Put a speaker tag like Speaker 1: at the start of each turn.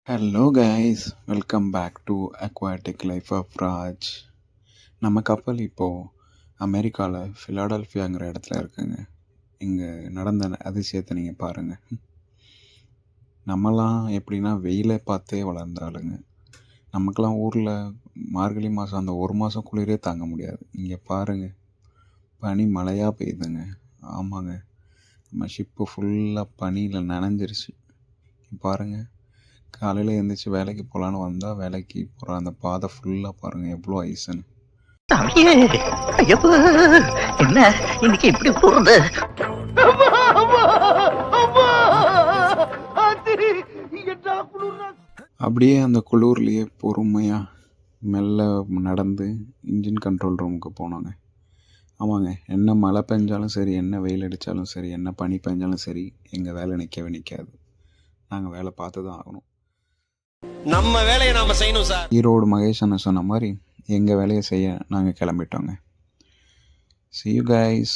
Speaker 1: Hello guys, welcome back to aquatic life of Raj. நம்ம கப்பல் இப்போது அமெரிக்காவில் ஃபிலாடல்ஃபியாங்கிற இடத்துல இருக்குங்க. இங்கே நடந்த அதிசயத்தை நீங்கள் பாருங்கள். நம்மலாம் எப்படின்னா வெயிலை பார்த்தே வளர்ந்த ஆளுங்க. நமக்கெல்லாம் ஊரில் மார்கழி மாதம் அந்த ஒரு மாதம் குளிரே தாங்க முடியாது. இங்கே பாருங்கள், பனி மழையாக பெய்யுதுங்க. ஆமாங்க, நம்ம ஷிப்பு ஃபுல்லாக பனியில் நனைஞ்சிருச்சு. பாருங்கள், காலையில் எழுந்திரிச்சு வேலைக்கு போகலான்னு வந்தால் வேலைக்கு போகிற அந்த பாதை ஃபுல்லாக பாருங்கள் எவ்வளோ ஐஸ்ன்னு.
Speaker 2: என்ன இன்னைக்கு இப்படி போறது?
Speaker 1: அப்படியே அந்த குளூர்லேயே பொறுமையாக மெல்ல நடந்து இன்ஜின் கண்ட்ரோல் ரூமுக்கு போனோங்க. ஆமாங்க, என்ன மழை பெஞ்சாலும் சரி, என்ன வெயில் அடித்தாலும் சரி, என்ன பனி பெஞ்சாலும் சரி, எங்கள் வேலை நிற்கவே நிற்காது. நாங்கள் வேலை பார்த்து தான் ஆகணும்.
Speaker 3: நம்ம வேலையை நாம செய்யணும் சார்.
Speaker 1: ஈரோடு மகேஷ் அண்ணன் சொன்ன மாதிரி எங்கள் வேலையை செய்ய நாங்கள் கிளம்பிட்டோங்க. See you guys.